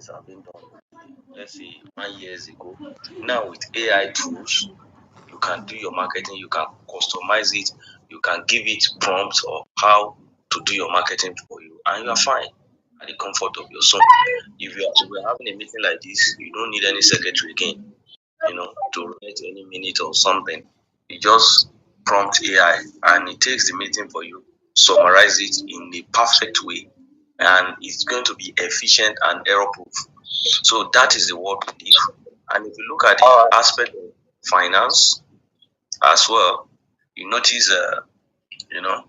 things have been done, let's say 1 years ago. Now with AI tools, you can do your marketing, you can customize it, you can give it prompts of how to do your marketing for you, and you are fine at the comfort of your zone. If we're having a meeting like this, you don't need any secretary again, to write any minute or something. You just prompt AI and it takes the meeting for you, summarize it in a perfect way, and it's going to be efficient and error proof. So that is the world we live. And if you look at the aspect of finance as well, you notice, you know,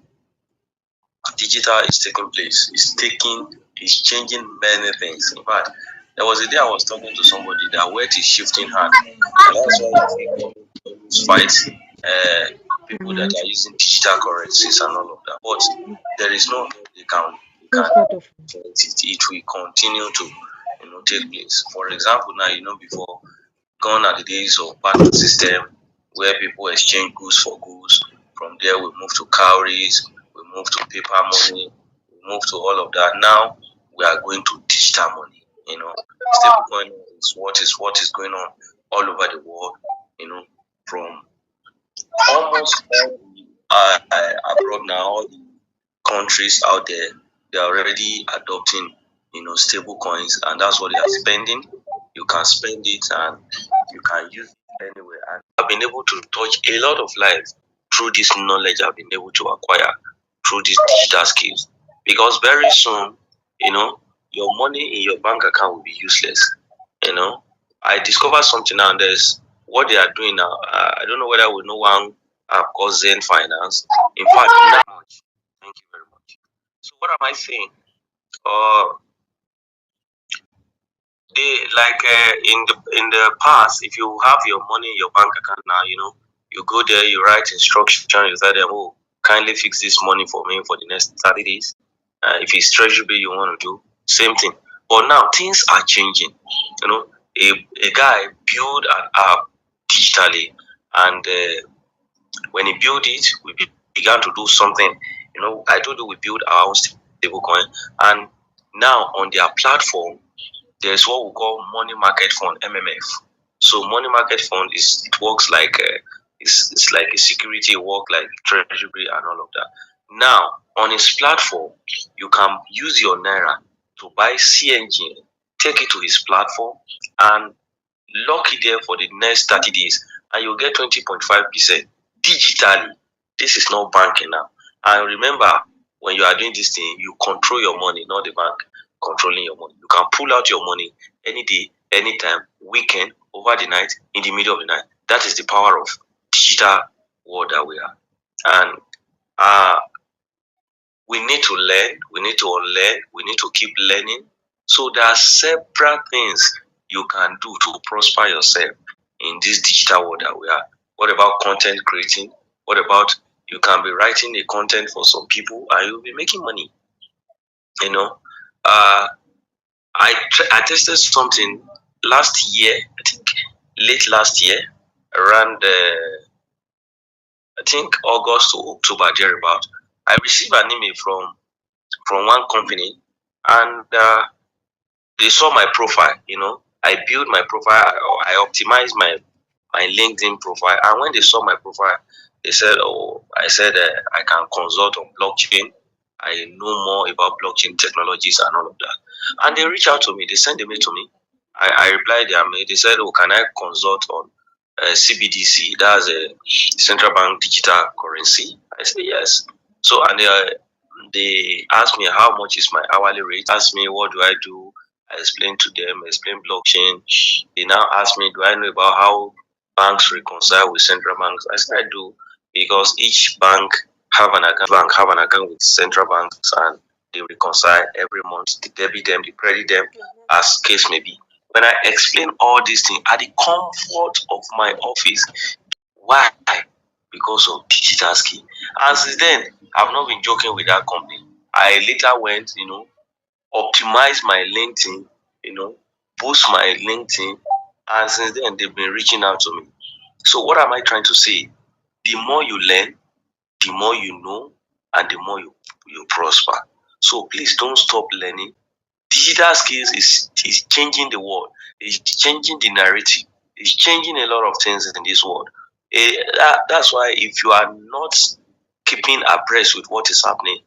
digital is taking place. It's changing many things. In fact, there was a day I was talking to somebody that wealth is shifting hand, and that's why you see governments fight people that are using digital currencies and all of that. But there is no help they can it will continue to take place. For example, now before, gone are the days of barter system where people exchange goods for goods. From there, we move to cowries, we move to paper money, we move to all of that. Now we are going to digital money. Stablecoin is what is going on all over the world. From almost all abroad now, all the countries out there, they are already adopting stable coins, and that's what they are spending. You can spend it and you can use it anywhere. And I've been able to touch a lot of lives through this knowledge I've been able to acquire through these digital skills. Because very soon, your money in your bank account will be useless. You know, I discovered something now. There's what they are doing now. I don't know whether we know one app called Zen Finance. In fact, now, thank you very much. So what am I saying? Uh, in the past, if you have your money in your bank account now, you go there, you write instruction, you tell them, oh, kindly fix this money for me for the next 30 days. If it's treasury bill you want to do, same thing. But now things are changing. A guy built an app digitally, and when he built it, we began to do something. I told you we built our own stable coin, and now on their platform, there's what we call money market fund (MMF). So money market fund it works like it's like a security, work like treasury and all of that. Now on his platform, you can use your naira to buy CNG, take it to his platform, and lock it there for the next 30 days, and you'll get 20.5% digitally. This is not banking now. And remember, when you are doing this thing, you control your money, not the bank controlling your money. You can pull out your money any day, anytime, weekend, over the night, in the middle of the night. That is the power of digital world that we are. And we need to learn, we need to unlearn, we need to keep learning. So there are several things you can do to prosper yourself in this digital world that we are. What about content creating? What about you can be writing a content for some people and you'll be making money? Uh, I tested something last year, I think late last year, around I think August to October thereabout. I received an email from one company, and they saw my profile. I built my profile, I optimized my LinkedIn profile, and when they saw my profile, they said, "Oh, I said I can consult on blockchain. I know more about blockchain technologies and all of that." And they reached out to me. They sent a mail to me. I replied their mail. They said, "Oh, can I consult on CBDC? That's a central bank digital currency." I said yes. So and they asked me how much is my hourly rate. Asked me what do I do. I explained to them. Explained blockchain. They now asked me, do I know about how banks reconcile with central banks? I said I do, because each bank have an account with central banks, and they reconcile every month. They debit them, they credit them, as case may be. When I explain all these things at the comfort of my office, why? Because of digital skill. And since then, I've not been joking with that company. I later went, optimize my LinkedIn, boost my LinkedIn, and since then they've been reaching out to me. So what am I trying to say? The more you learn, the more you know, and the more you prosper. So please don't stop learning. Digital skills is It's changing the world. It's changing the narrative. It's changing a lot of things in this world. That's why if you are not keeping abreast with what is happening,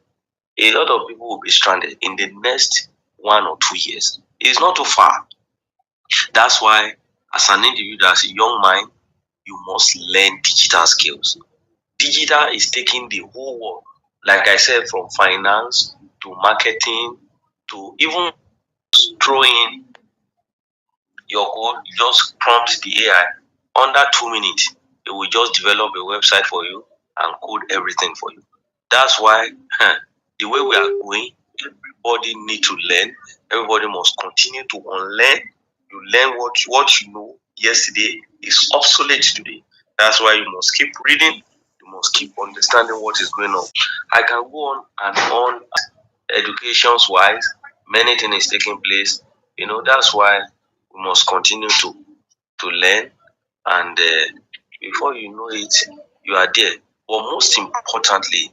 a lot of people will be stranded in the next 1 or 2 years. It's not too far. That's why, as an individual, as a young mind, you must learn digital skills. Digital is taking the whole world, like I said, from finance to marketing to even throwing your code, you just prompt the AI. Under 2 minutes, it will just develop a website for you and code everything for you. That's why the way we are going, everybody need to learn. Everybody must continue to unlearn. You learn what you know yesterday is obsolete today. That's why you must keep reading. You must keep understanding what is going on. I can go on and on. Educations wise, many things is taking place. That's why we must continue to learn, and before you know it, you are there. But most importantly,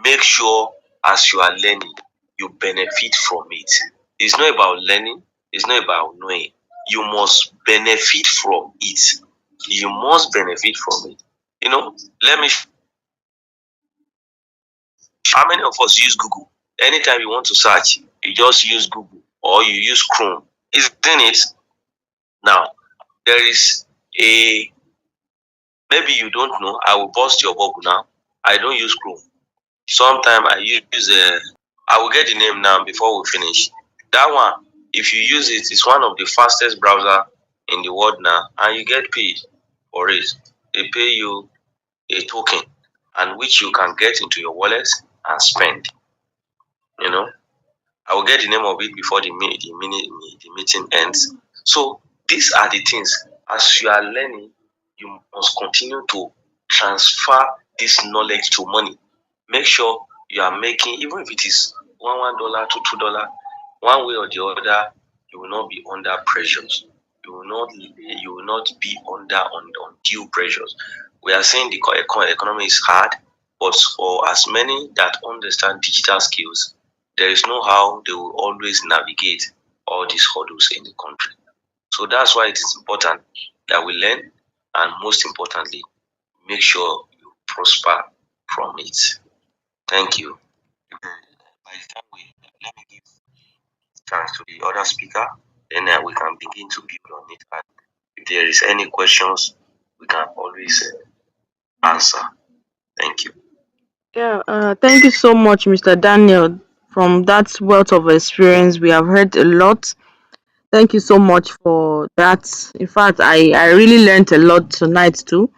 make sure as you are learning, you benefit from it. It's not about learning, it's not about knowing. You must benefit from it. You must benefit from it. Let me. How many of us use Google? Anytime you want to search, you just use Google or you use Chrome. Isn't it? Now, there is a maybe you don't know. I will burst your bubble now. I don't use Chrome. Sometimes I use I will get the name now before we finish. That one, if you use it, it's one of the fastest browser in the world now, and you get paid for it. They pay you a token, and which you can get into your wallet and spend. You know, I will get the name of it before the meeting ends. So these are the things. As you are learning, you must continue to transfer this knowledge to money. Make sure you are making, even if it is $1 to $2, one way or the other, you will not be under pressures. You will not be under undue pressures. We are saying the economy is hard, but for as many that understand digital skills, there is no how they will always navigate all these hurdles in the country. So that's why it is important that we learn, and most importantly, make sure you prosper from it. Thank you. By the time let me give chance to the other speaker, then we can begin to build on it. And if there is any questions, we can always answer. Thank you. Yeah, thank you so much, Mr. Daniel. From that wealth of experience, we have heard a lot. Thank you so much for that. In fact, I really learned a lot tonight too.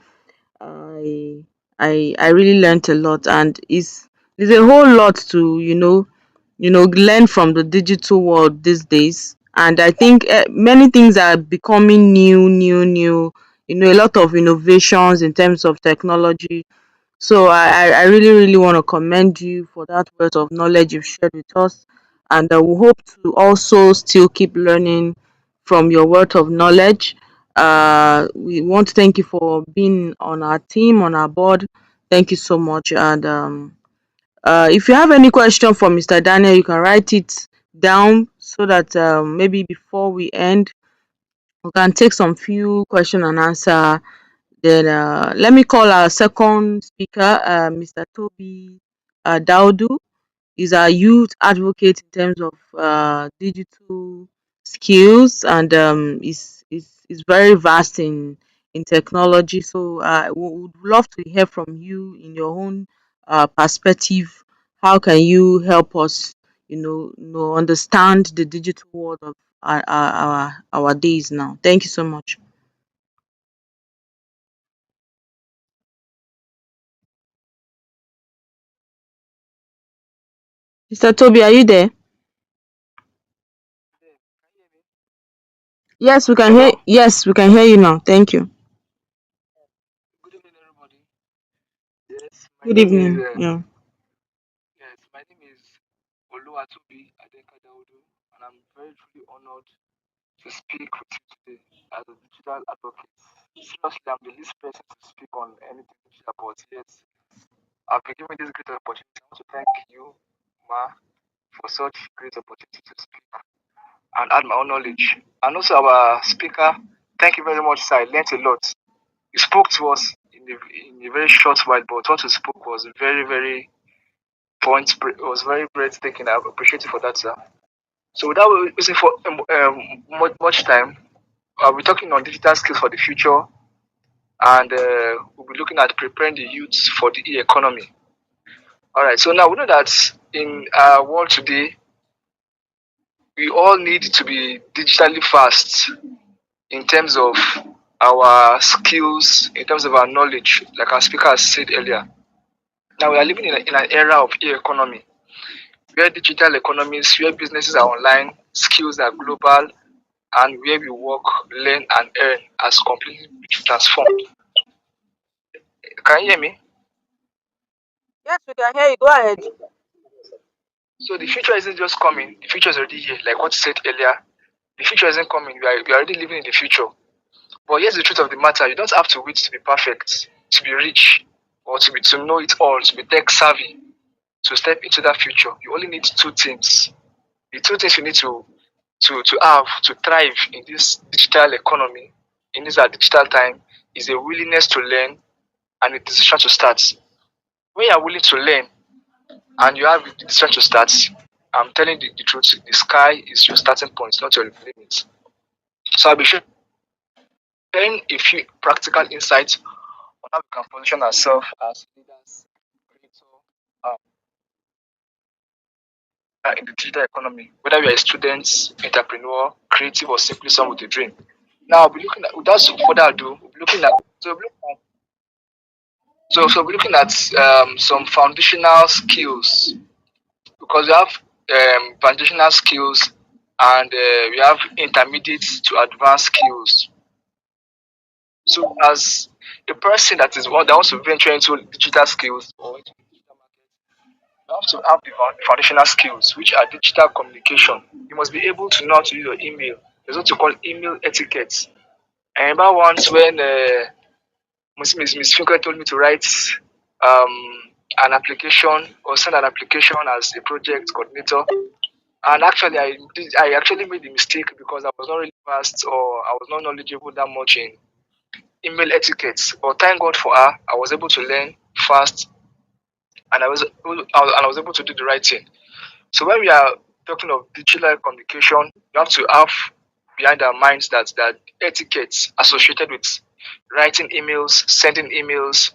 I I really learned a lot, and it's a whole lot to learn from the digital world these days. And I think many things are becoming new. A lot of innovations in terms of technology. So I really want to commend you for that wealth of knowledge you've shared with us. And we hope to also still keep learning from your wealth of knowledge. We want to thank you for being on our team, on our board. Thank you so much. And if you have any question for Mr. Daniel, you can write it down so that maybe before we end, we can take some few question and answer. Then let me call our second speaker, Mr. Toby Daudu. He's a youth advocate in terms of digital skills, and is very vast in technology. So we would love to hear from you in your own perspective. How can you help us, understand the digital world of our days now? Thank you so much. Mr. Toby, are you there? Yes, we can hear. Hello. Yes, we can hear you now. Thank you. Good evening, everybody. Yes, my Good name is evening. Yeah. Oluwatobi Adenka Daudu, and I'm very truly honored to speak with you today as a digital advocate. Seriously, I'm the least person to speak on anything digital, but yet I've been given this great opportunity. I want to thank you, Ma, for such great opportunity to speak. and add my own knowledge. And also our speaker, thank you very much, sir. I learned a lot. He spoke to us in a very short while, but what he spoke was very, very was very breathtaking. I appreciate you for that, sir. So without wasting for much time, we're talking on digital skills for the future, and we'll be looking at preparing the youth for the economy. All right. So now we know that in our world today, we all need to be digitally fast in terms of our skills, in terms of our knowledge, like our speaker has said earlier. Now we are living in an era of e-economy, where digital economies, where businesses are online, skills are global, and where we work, learn, and earn has completely transformed. Can you hear me? Yes, we can hear you. Go ahead. So the future isn't just coming; the future is already here. Like what you said earlier, the future isn't coming. We are already living in the future. But here's the truth of the matter: you don't have to wait to be perfect, to be rich, or to know it all, to be tech savvy, to step into that future. You only need two things. The two things you need to have to thrive in this digital economy, in this digital time, is a willingness to learn and a decision to start. When you are willing to learn and you have the decision to start, I'm telling the truth, the sky is your starting point, not your limit. So I'll be sharing a few practical insights on how we can position ourselves as leaders, creators in the digital economy, whether we are a student, entrepreneur, creative, or simply someone with a dream. Now, we'll be looking at, without further ado, we'll be looking at, we'll be looking at some foundational skills because we have foundational skills and we have intermediate to advanced skills. So, as a person that is one that wants to venture into digital skills or into digital market, you have to have the foundational skills, which are digital communication. You must be able to know how to use your email. There's what you call email etiquette. I remember once when Miss Finker told me to write an application or send an application as a project coordinator. And actually, I actually made the mistake because I was not really fast or I was not knowledgeable that much in email etiquette. But thank God for her, I was able to learn fast and I was able to do the right thing. So when we are talking of digital communication, we have to have behind our minds that etiquette associated with writing emails, sending emails,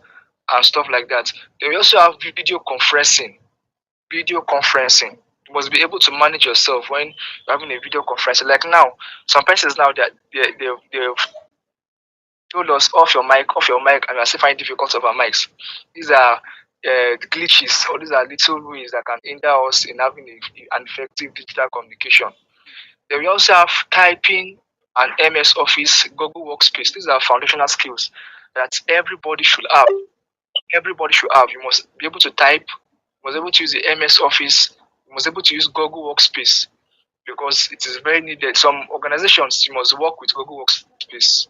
and stuff like that. Then we also have video conferencing. Video conferencing. You must be able to manage yourself when you're having a video conference. Like now, some persons now that they've told us off your mic, and we are still finding difficult of our mics. These are glitches, or these are little ways that can hinder us in having an effective digital communication. Then we also have typing and MS Office, Google Workspace. These are foundational skills that everybody should have. Everybody should have. You must be able to type. You must be able to use the MS Office. You must be able to use Google Workspace because it is very needed. Some organizations you must work with Google Workspace.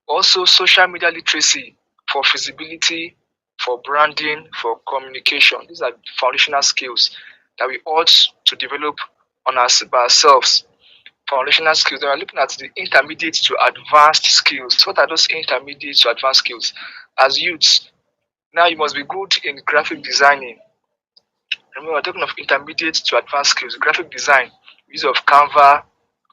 Also, social media literacy for feasibility, for branding, for communication. These are foundational skills that we ought to develop on us by ourselves. Foundational skills. Then we're looking at the intermediate to advanced skills. What are those intermediate to advanced skills? As youths, now you must be good in graphic designing. Remember, we're talking of intermediate to advanced skills. Graphic design, use of Canva,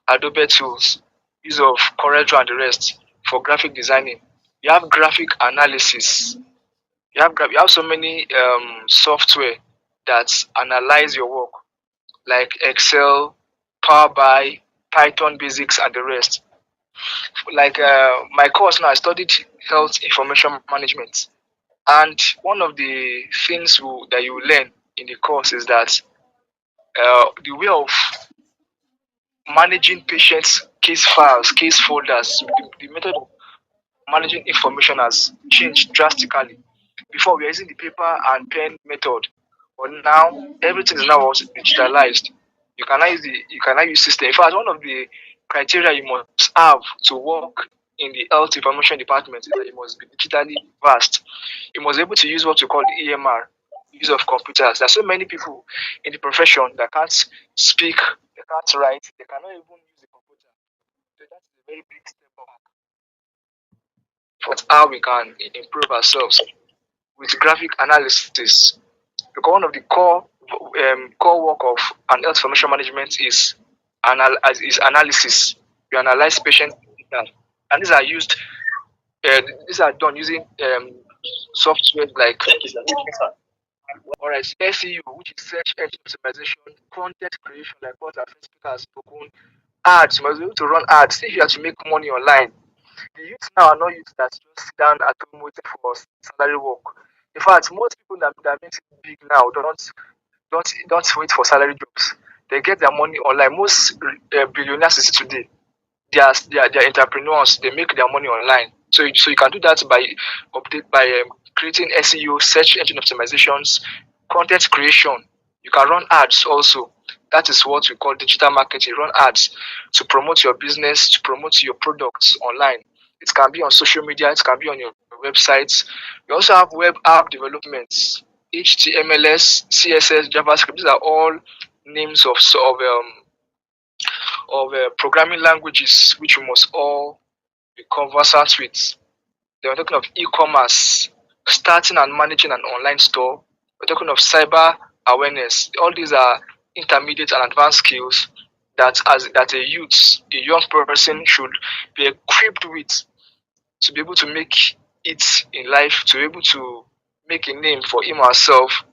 Adobe tools, use of CorelDRAW and the rest for graphic designing. You have graphic analysis. You have so many software that analyze your work, like Excel, Power BI, Python basics, and the rest. Like my course now, I studied health information management, and one of the things that you will learn in the course is that the way of managing patients' case files, case folders, the method of managing information has changed drastically. Before we were using the paper and pen method, but now everything is now also digitalized. You cannot use system. In fact, one of the criteria you must have to work in the health information department is that you must be digitally vast. You must be able to use what we call the EMR, use of computers. There are so many people in the profession that can't speak, they can't write, they cannot even use a computer. So that is a very big step back. But how we can improve ourselves with graphic analysis. Because one of the core work of an health information management is analysis. You analyze patient data, and these are done using software like alright SEO, which is search engine optimization, content creation, like what our first speaker has spoken, ads. You must be able to run ads if you have to make money online. The youth now are not youth that just sit down at home waiting for salary work. In fact, most people that makes it big now don't wait for salary jobs. They get their money online. Most billionaires you see today, they are entrepreneurs. They make their money online. So you can do that by creating SEO, search engine optimizations, content creation. You can run ads also. That is what we call digital marketing. Run ads to promote your business, to promote your products online. It can be on social media, it can be on your websites. We also have web app developments, HTMLS, CSS, JavaScript. These are all names of programming languages which we must all be conversant with. Then we're talking of e-commerce, starting and managing an online store. We're talking of cyber awareness. All these are intermediate and advanced skills that a youth, a young person should be equipped with to be able to make it in life, to be able to make a name for him or herself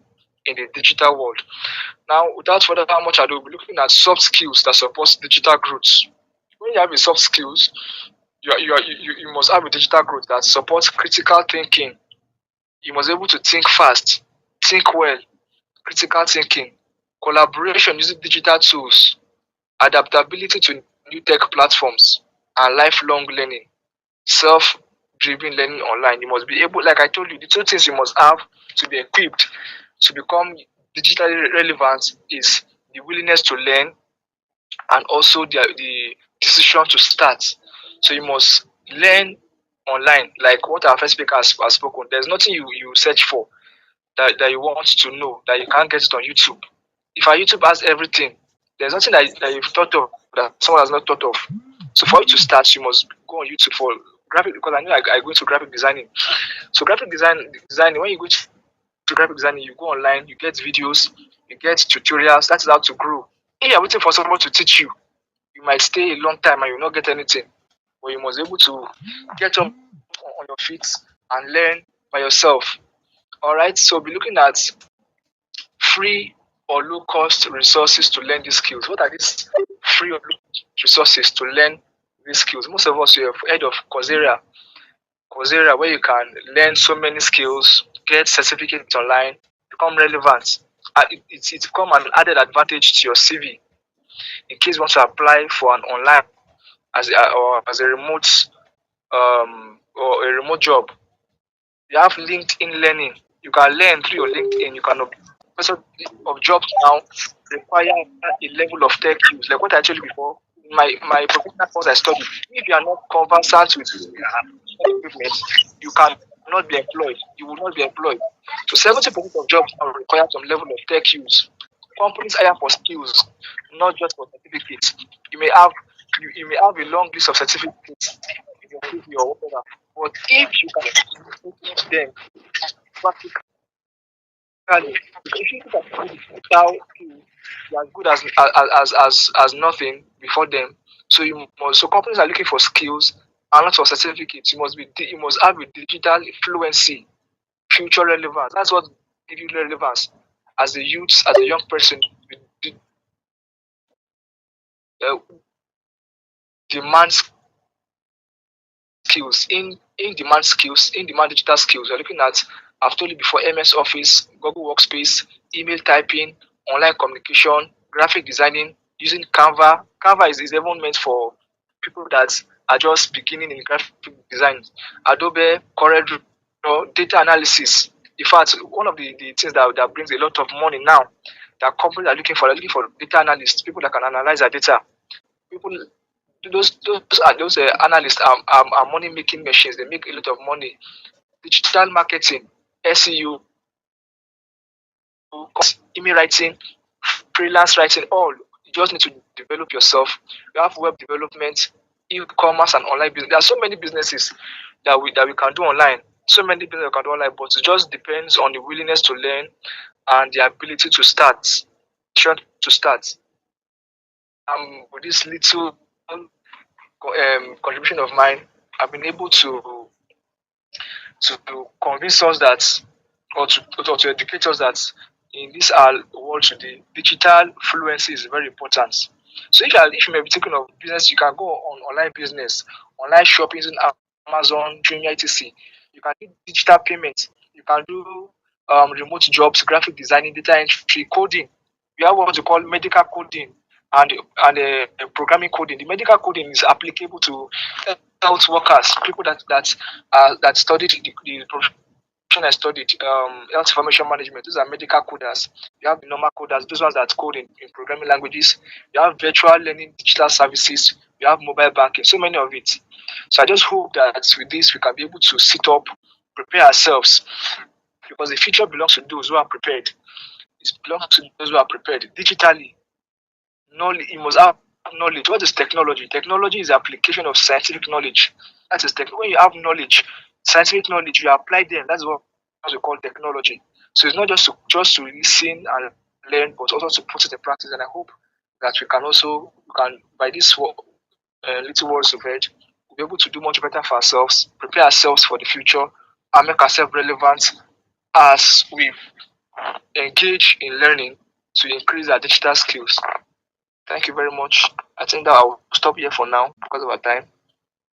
in the digital world. Now, without further how much ado, we'll be looking at soft skills that support digital growth. When you have a soft skills, you must have a digital growth that supports critical thinking. You must be able to think fast, think well, critical thinking, collaboration using digital tools, adaptability to new tech platforms, and lifelong learning, self driven learning online. You must be able, like I told you, the two things you must have to be equipped to become digitally relevant is the willingness to learn and also the decision to start. So you must learn online, like what our first speaker has spoken. There's nothing you search for that you want to know that you can't get it on YouTube. If our YouTube has everything, there's nothing that you've thought of that someone has not thought of. So for you to start, you must go on YouTube for graphic, because I know I go into graphic designing. So designing, when you go to graphic designing, you go online, you get videos, you get tutorials. That's how to grow. If you're waiting for someone to teach you, you might stay a long time and you will not get anything. But you must be able to get up on your feet and learn by yourself. All right. So be looking at free or low cost resources to learn these skills. What are these free or low cost resources to learn these skills? Most of us we have heard of Coursera, where you can learn so many skills, get certificates online, become relevant. It's become an added advantage to your CV in case you want to apply for an online as a remote job. You have LinkedIn learning. You can learn through your LinkedIn. You can most of jobs now require a level of tech use. Like what I told you before, in my professional course I studied. If you are not conversant with equipment, you cannot be employed. You will not be employed. So 70% of jobs now require some level of tech use. Companies hire for skills, not just for certificates. You may have you may have a long list of certificates in your CV or whatever. But if you can implement them practically, if you look at digital skills, you are as good as nothing before them. So companies are looking for skills and not for certificates. You must have a digital fluency, future relevance. That's what gives you relevance as a youth, as a young person. Uh, demands skills, in demand digital skills. We're looking at, I've told you before, MS Office, Google Workspace, email typing, online communication, graphic designing, using Canva. Canva is even meant for people that are just beginning in graphic design. Adobe, CorelDRAW, data analysis. In fact, one of the things that brings a lot of money now that companies are looking for data analysts, people that can analyze their data. People those analysts are money making machines. They make a lot of money. Digital marketing, SEO, email writing, freelance writing, all. You just need to develop yourself. You have web development, e-commerce, and online business. There are so many businesses that we can do online. So many businesses we can do online, but it just depends on the willingness to learn and the ability to start. Sure to start. With this little contribution of mine, I've been able to convince us that, or to educate us that in this our world today, digital fluency is very important. So if you may be thinking of business, you can go on online business, online shopping using Amazon, Jumia, etc. You can do digital payment. You can do remote jobs, graphic designing, data entry, coding. We have what we call medical coding and programming coding. The medical coding is applicable to health workers, people that studied the profession I studied, health information management. Those are medical coders. You have the normal coders, those ones that code in programming languages. You have virtual learning, digital services. You have mobile banking, so many of it. So I just hope that with this we can be able to sit up, prepare ourselves, because the future belongs to those who are prepared. It belongs to those who are prepared digitally. Knowledge, you must have knowledge. What is technology? Technology is the application of scientific knowledge. That is when you have knowledge, scientific knowledge, you apply them. That's what we call technology. So it's not just to listen and learn, but also to put it in practice. And I hope that we can by this little words of it, we'll be able to do much better for ourselves, prepare ourselves for the future, and make ourselves relevant as we engage in learning to increase our digital skills. Thank you very much. I think that I'll stop here for now because of our time.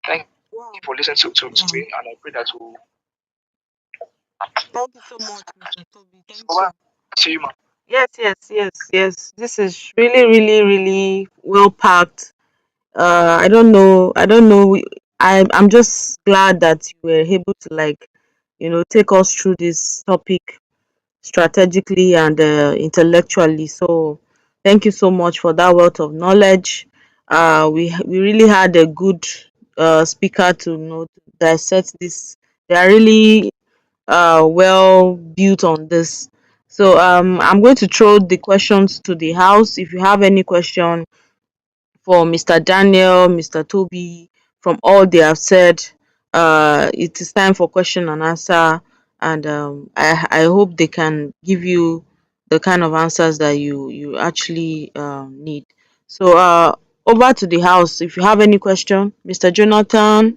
Thank you Wow. for listening to Wow. me, and I pray that we'll Thank you so much, Mr. Toby. Thank over you. to you, man. Yes, yes, yes, yes. This is really, really, really well packed. I don't know. I don't know. I'm just glad that you were able to take us through this topic strategically and intellectually. So thank you so much for that wealth of knowledge. We really had a good speaker to to dissect this. They are really well built on this. So I'm going to throw the questions to the house. If you have any question for Mr. Daniel, Mr. Toby, from all they have said, it is time for question and answer, and I hope they can give you the kind of answers that you actually need. So over to the house. If you have any question, Mr. Jonathan,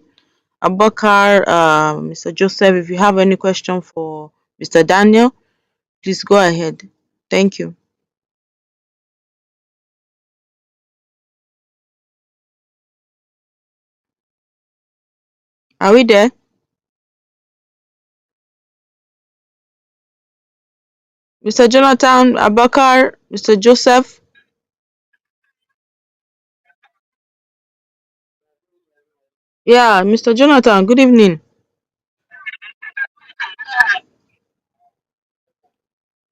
Abakar, Mr. Joseph, if you have any question for Mr. Daniel, please go ahead. Thank you. Are we there? Mr. Jonathan, Abakar, Mr. Joseph? Yeah, Mr. Jonathan, good evening.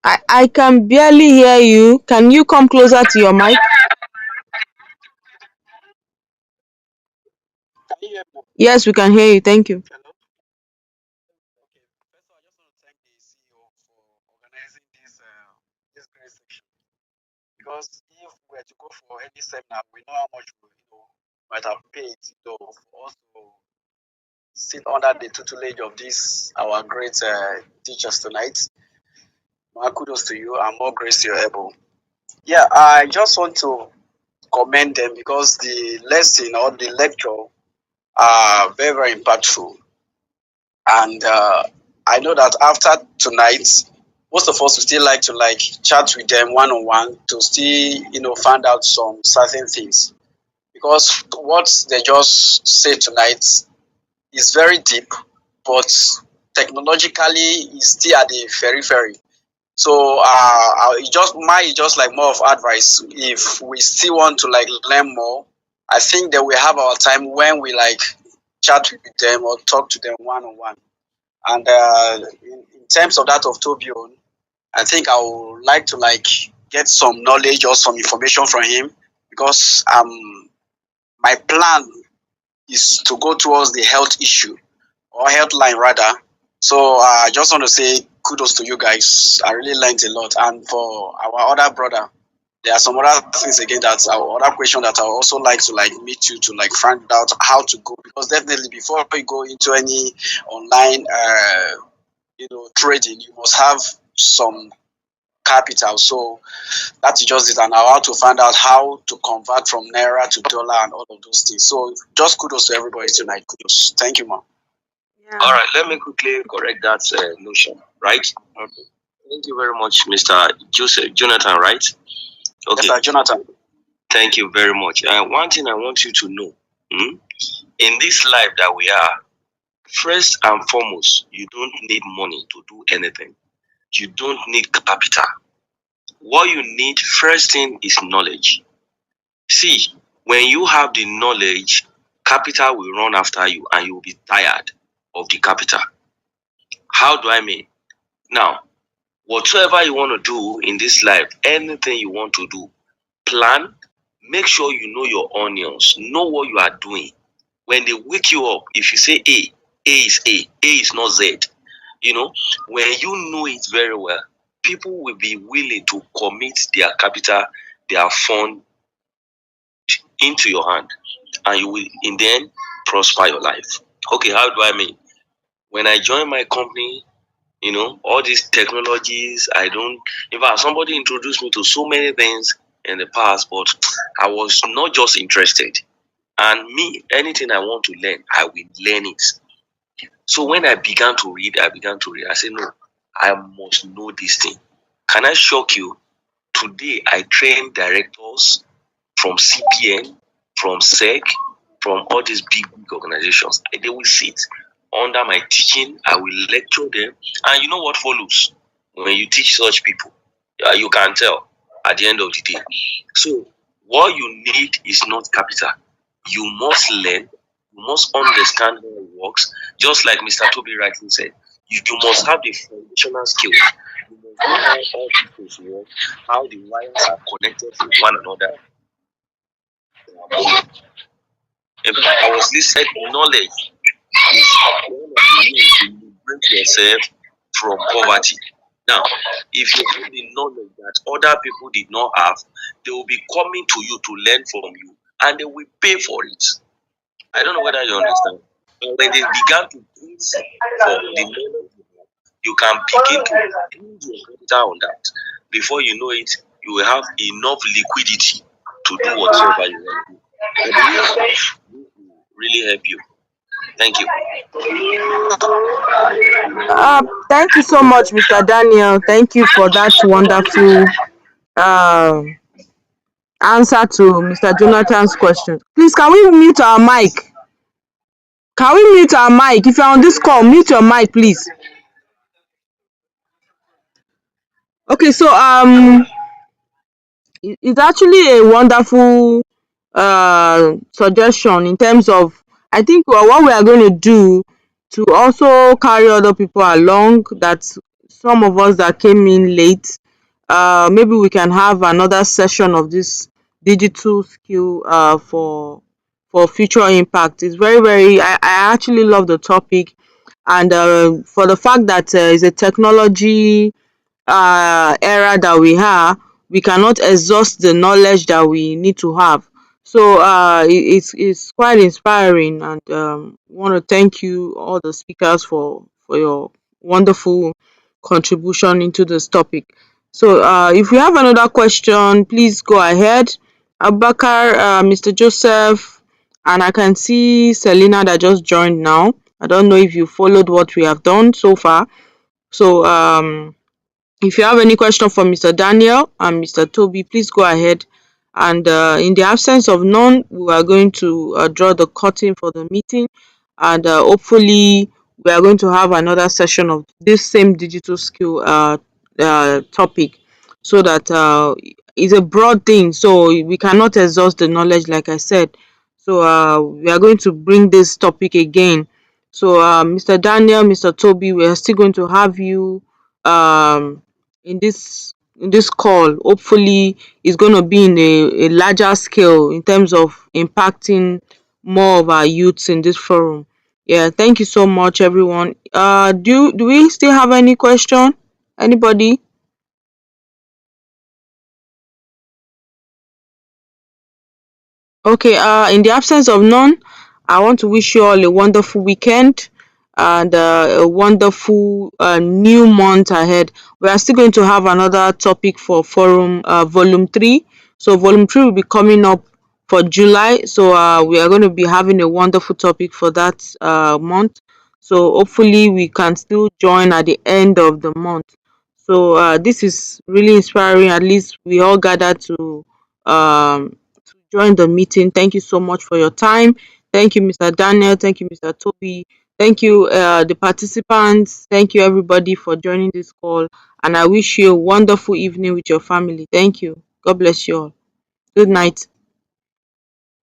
I can barely hear you. Can you come closer to your mic? Can you hear me? Yes, we can hear you. Thank you. Hello? Okay. First of all, I just want to thank the CEO for organizing this great section. Because if we were to go for any seminar, we know how much we might have paid for us to sit under the tutelage of these our great teachers tonight. My kudos to you and more grace to your elbow. Yeah, I just want to commend them because the lesson or the lecture are very, very impactful. And I know that after tonight, most of us would still like to chat with them one on one to still find out some certain things because what they just say tonight is very deep, but technologically is still at the very. So it just like more of advice. If we still want to learn more, I think that we have our time when we chat with them or talk to them one on one. And in terms of that of Tobion, I think I would like to get some knowledge or some information from him because my plan is to go towards the health issue or health line rather. So I just want to say kudos to you guys. I really learned a lot, and for our other brother, there are some other things again that other question that I would also like to like meet you to like find out how to go, because definitely before you go into any online trading, you must have some capital. So that is just it, and I want to find out how to convert from naira to dollar and all of those things. So just kudos to everybody tonight. Kudos. Thank you, man. All Yeah. right, let me quickly correct that notion, right? Okay. Thank you very much, Mr. Joseph Jonathan, right? Yes, Okay, sir, Jonathan. thank you very much. One thing I want you to know, in this life that we are, first and foremost, you don't need money to do anything. You don't need capital. What you need first thing is knowledge. See, when you have the knowledge, capital will run after you and you will be tired of the capital. How do I mean? Now, whatsoever you want to do in this life, anything you want to do, plan, make sure you know your onions, know what you are doing. When they wake you up, if you say A is A is not Z. You know, when you know it very well, people will be willing to commit their capital, their fund into your hand, and you will in the end prosper your life. Okay, how do I mean? When I joined my company, all these technologies, I don't, in fact, somebody introduced me to so many things in the past, but I was not just interested. And me, anything I want to learn, I will learn it. So when I began to read. I said, no, I must know this thing. Can I shock you? Today, I train directors from CPN, from SEC, from all these big organizations. They will sit under my teaching. I will lecture them. And you know what follows? When you teach such people, you can tell at the end of the day. So, what you need is not capital. You must learn, you must understand how it works. Just like Mr. Toby rightly said, you must have the foundational skills. You must know how all things work, how the wires are connected to one another. In fact, I was listening, knowledge is one of the ways to liberate yourself from poverty. Now, if you have the knowledge that other people did not have, they will be coming to you to learn from you and they will pay for it. I don't know whether you understand. And when they began to pay for the knowledge, you can begin to build your capital on that. Before you know it, you will have enough liquidity to do whatever you want to do. I believe this will really help you. Thank you. Thank you so much, Mr. Daniel. Thank you for that wonderful uh, answer to Mr. Jonathan's question. Please, can we mute our mic? Can we mute our mic? If you're on this call, mute your mic, please. Okay, so it's actually a wonderful suggestion in terms of, I think, what we are going to do to also carry other people along, that some of us that came in late, maybe we can have another session of this digital skill for future impact. It's very, very, I actually love the topic, and for the fact that it's a technology era that we are, we cannot exhaust the knowledge that we need to have. So it's quite inspiring, and want to thank you all the speakers for your wonderful contribution into this topic. So if you have another question, please go ahead. Abubakar, Mr. Joseph, and I can see Selena that just joined now. I don't know if you followed what we have done so far. So if you have any question for Mr. Daniel and Mr. Toby, please go ahead. And in the absence of none, we are going to draw the curtain for the meeting. And hopefully, we are going to have another session of this same digital skill topic, so that it's a broad thing. So we cannot exhaust the knowledge, like I said. So we are going to bring this topic again. So Mr. Daniel, Mr. Toby, we are still going to have you um in this call. Hopefully it's going to be in a larger scale in terms of impacting more of our youths in this forum. Yeah, thank you so much, everyone. Do we still have any question? Anybody? Okay, in the absence of none, I want to wish you all a wonderful weekend and a wonderful new month ahead. We are still going to have another topic for Forum Volume 3. So, Volume 3 will be coming up for July. So, we are going to be having a wonderful topic for that month. So, hopefully, we can still join at the end of the month. So, this is really inspiring. At least we all gather to join the meeting. Thank you so much for your time. Thank you, Mr. Daniel. Thank you, Mr. Toby. Thank you, the participants. Thank you, everybody, for joining this call. And I wish you a wonderful evening with your family. Thank you. God bless you all. Good night.